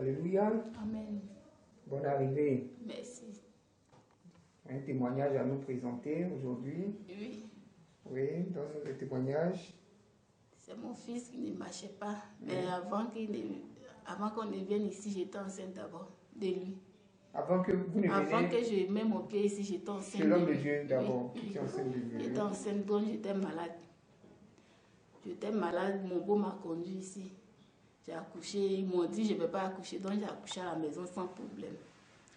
Alléluia. Amen. Bonne arrivée. Merci. Un témoignage à nous présenter aujourd'hui. Oui. Oui, donne-nous le témoignage. C'est mon fils qui ne marchait pas. Mais avant qu'on ne vienne ici, j'étais enceinte d'abord de lui. Avant que vous ne veniez. Avant que je mette mon pied ici, j'étais enceinte. C'est l'homme de Dieu d'abord. Oui. Qui était enceinte de Dieu. J'étais enceinte, donc j'étais malade. J'étais malade, mon beau m'a conduit ici. J'ai accouché, ils m'ont dit je ne peux pas accoucher, donc j'ai accouché à la maison sans problème.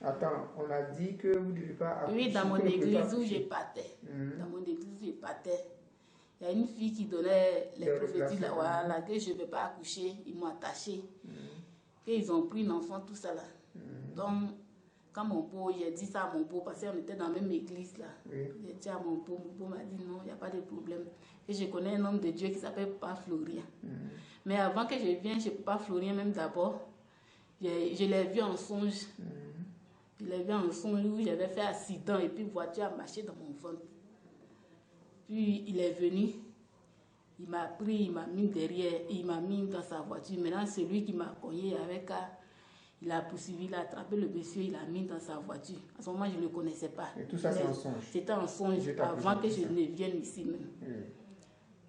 Attends, on a dit que vous ne devez pas accoucher. Oui, dans mon église où je partais. Dans mon église où je partais. Il y a une fille qui donnait les prophéties là, voilà, que je ne vais pas accoucher, ils m'ont attaché. Ils ont pris l'enfant, tout ça là. Donc, quand mon beau, j'ai dit ça à mon beau, parce qu'on était dans la même église là. J'ai dit à mon beau m'a dit non, il n'y a pas de problème. Et je connais un homme de Dieu qui s'appelle Papa Florien. Mais avant que je vienne chez Papa Florien, même d'abord, je l'ai vu en songe. Je l'ai vu en songe où j'avais fait accident et puis voiture a marché dans mon ventre. Puis il est venu, il m'a pris, il m'a mis derrière, il m'a mis dans sa voiture. Maintenant, celui qui m'a cogné avec il a poursuivi, il a attrapé le monsieur, il l'a mis dans sa voiture. À ce moment, je ne le connaissais pas. Et tout ça, c'est un songe. C'était un songe avant que je ne vienne ici même.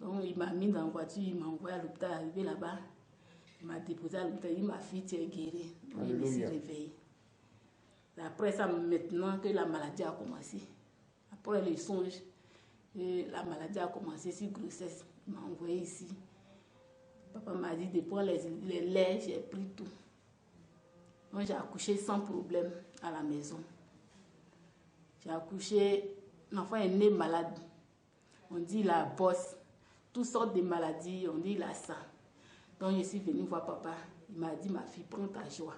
Donc, il m'a mis dans la voiture, il m'a envoyé à l'hôpital, arrivé là-bas. Il m'a déposé à l'hôpital, il dit ma fille, tu es guérie. Donc, il me suis réveillée. Après ça, maintenant que la maladie a commencé, après les songes, la maladie a commencé sur grossesse, il m'a envoyé ici. Papa m'a dit de prendre les laits, j'ai pris tout. Donc j'ai accouché sans problème à la maison. J'ai accouché, l'enfant est né malade. On dit la bosse, toutes sortes de maladies, on dit la ça. Donc je suis venue voir papa, il m'a dit ma fille, prends ta joie.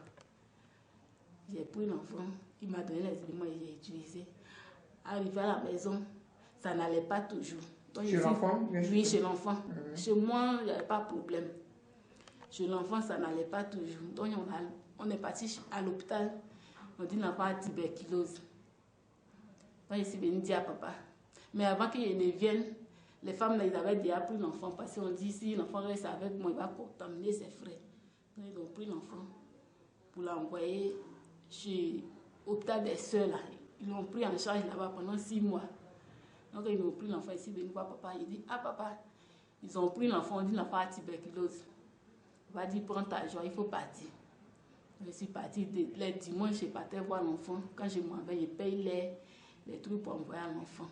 J'ai pris l'enfant, il m'a donné les éléments et j'ai utilisé. Arrivé à la maison, ça n'allait pas toujours. Donc, chez l'enfant? Oui, chez l'enfant. Chez moi, il n'y avait pas de problème. Chez l'enfant, ça n'allait pas toujours. Donc on est parti à l'hôpital. On dit l'enfant a tuberculose. Donc je suis venue dire à papa. Mais avant qu'il ne vienne, les femmes, là, ils avaient déjà pris l'enfant. Parce qu'on dit si l'enfant reste avec moi, il va contaminer ses frères. Donc ils ont pris l'enfant pour l'envoyer chez l'hôpital des sœurs. Là. Ils l'ont pris en charge là-bas pendant 6 mois. Donc ils ont pris l'enfant ici, venu voir papa. Il dit, ah papa, ils ont pris l'enfant, on dit l'enfant a tuberculose. Il va dire, prends ta joie, il faut partir. Je suis partie, les dimanches, je partais voir l'enfant. Quand je m'en vais, je paye les trucs pour envoyer à l'enfant.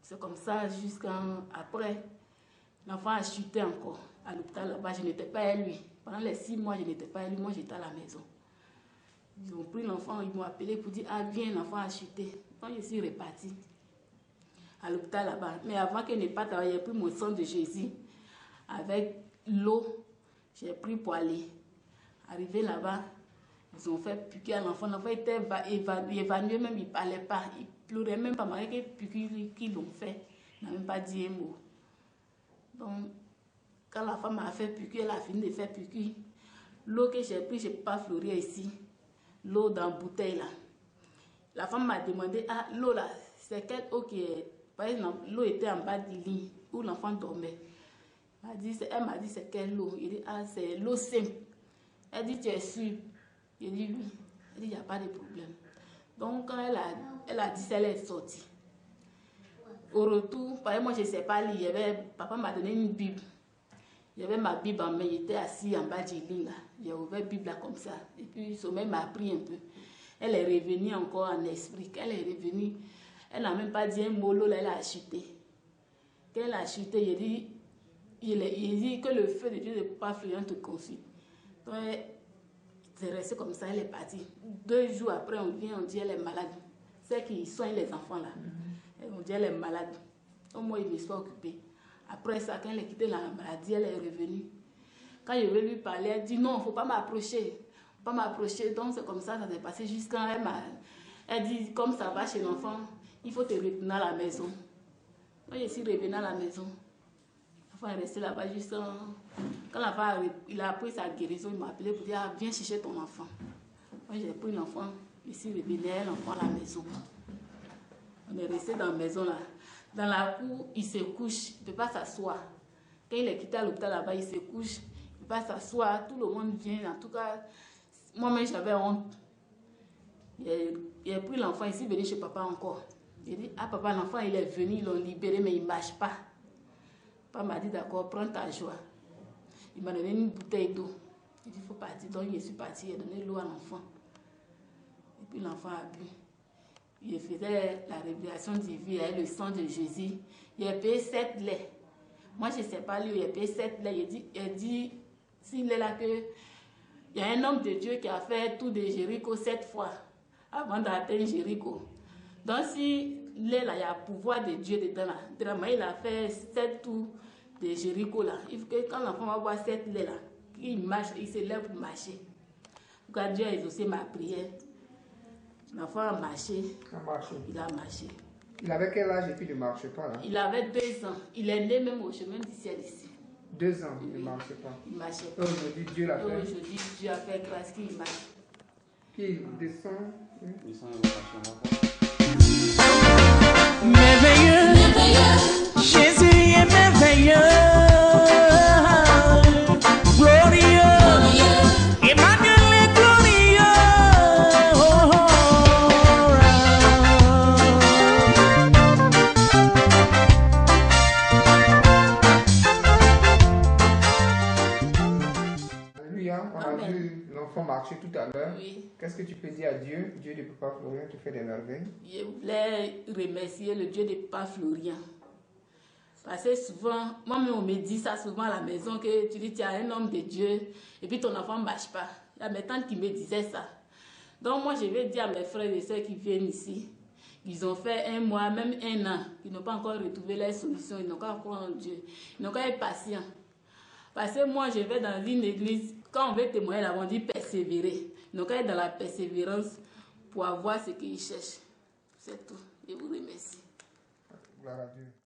C'est comme ça jusqu'après. L'enfant a chuté encore à l'hôpital là-bas. Je n'étais pas à lui. Pendant les 6 mois, je n'étais pas à lui. Moi, j'étais à la maison. Ils ont pris l'enfant, ils m'ont appelé pour dire, ah viens, l'enfant a chuté. Donc je suis repartie à l'hôpital là-bas. Mais avant que je ne parte, j'ai pris mon sang de Jésus avec l'eau. J'ai pris pour aller. Arrivé là-bas, ils ont fait piquer à l'enfant. L'enfant était évanoui, même il ne parlait pas. Il pleurait même pas, malgré que piqûres qu'ils l'ont fait. Il n'a même pas dit un mot. Donc, quand la femme a fait piqûre, elle a fini de faire piqûre. L'eau que j'ai pris, je ne peux pas fleurir ici. L'eau dans la bouteille là. La femme m'a demandé, ah, l'eau là, c'est quelle eau qui est... Par exemple, l'eau était en bas du lit où l'enfant dormait. Elle m'a dit, c'est quelle eau? Il dit, ah, c'est l'eau simple. Elle dit, tu es sûre? Il dit, oui. Elle dit, il n'y a pas de problème. Donc, quand elle a dit ça, elle est sortie. Au retour, par exemple, moi, je ne sais pas lire. Papa m'a donné une Bible. Il y avait ma Bible en main, j'étais assis en bas du lit là. J'ai ouvert la Bible là comme ça. Et puis, le sommeil m'a pris un peu. Elle est revenue encore en esprit. Quand elle est revenue, elle n'a même pas dit un mot, là, elle a chuté. Quand elle a chuté, il dit que le feu de Dieu de Papa Florien te confie. Donc, c'est resté comme ça, elle est partie. 2 jours après, on vient, on dit elle est malade. C'est qui soigne les enfants là. On dit elle est malade. Donc, moi, il me suis occupée. Après ça, quand elle a quitté la maladie, elle est revenue. Quand je vais lui parler, elle dit non, il ne faut pas m'approcher. Pas m'approcher. Donc c'est comme ça, ça s'est passé jusqu'à elle dit comme ça va chez l'enfant, il faut te retourner à la maison. Moi je suis revenue à la maison. L'enfant est resté là-bas jusqu'à... Quand l'enfant il a pris sa guérison, il m'a appelé pour dire ah, viens chercher ton enfant. Moi j'ai pris l'enfant, je suis revenue l'enfant à la maison. On est resté dans la maison là. Dans la cour, il se couche, il ne peut pas s'asseoir. Quand il est quitté à l'hôpital là-bas, il se couche, ne peut pas s'asseoir, tout le monde vient. En tout cas, moi-même, j'avais honte. J'ai pris l'enfant ici, venu chez papa encore. J'ai dit, ah papa, l'enfant, il est venu, ils l'ont libéré, mais il ne marche pas. Papa m'a dit, d'accord, prends ta joie. Il m'a donné une bouteille d'eau. Il dit, il faut partir. Donc, je suis partie, j'ai donné l'eau à l'enfant. Et puis, l'enfant a bu. Il faisait la révélation divine avec le sang de Jésus. Il a payé 7 laits. Moi, je ne sais pas lui, il a payé 7 laits. Il dit, s'il est là que il y a un homme de Dieu qui a fait tout de Jéricho 7 fois avant d'atteindre Jéricho. Donc, si il est là, il y a le pouvoir de Dieu dedans là. Vraiment, il a fait 7 tours de Jéricho là. Il faut que quand l'enfant va voir 7 laits là, il marche, il se lève pour marcher. Quand Dieu a exaucé ma prière, l'enfant a marché. Il a marché. Il avait quel âge et puis il ne marchait pas là? Il avait 2 ans. Il est né même au chemin du ciel ici. 2 ans, il ne marchait pas. Il marchait pas. Aujourd'hui, Dieu l'a fait. Aujourd'hui, Dieu a fait grâce qu'il marche. Puis il descend. Merveilleux, Jésus est merveilleux, glorieux, Emmanuel est glorieux. Alléluia, on a vu l'enfant marcher tout à l'heure. Oui. Qu'est-ce que tu peux dire à Dieu? Dieu de Papa Florian te fait des merveilles. Je voulais remercier le Dieu de Papa Florian. Parce que souvent, moi-même, on me dit ça souvent à la maison, que tu dis, tu as un homme de Dieu, et puis ton enfant ne marche pas. Il y a mes tantes qui me disaient ça. Donc moi, je vais dire à mes frères et sœurs qui viennent ici, ils ont fait 1 mois, même 1 an, ils n'ont pas encore retrouvé leur solution, ils n'ont pas croire en Dieu, ils n'ont qu'à être patients. Parce que moi, je vais dans une église, quand on veut témoigner là, on dit persévérer. Ils n'ont qu'à être dans la persévérance pour avoir ce qu'ils cherchent. C'est tout. Je vous remercie. Gloire à Dieu.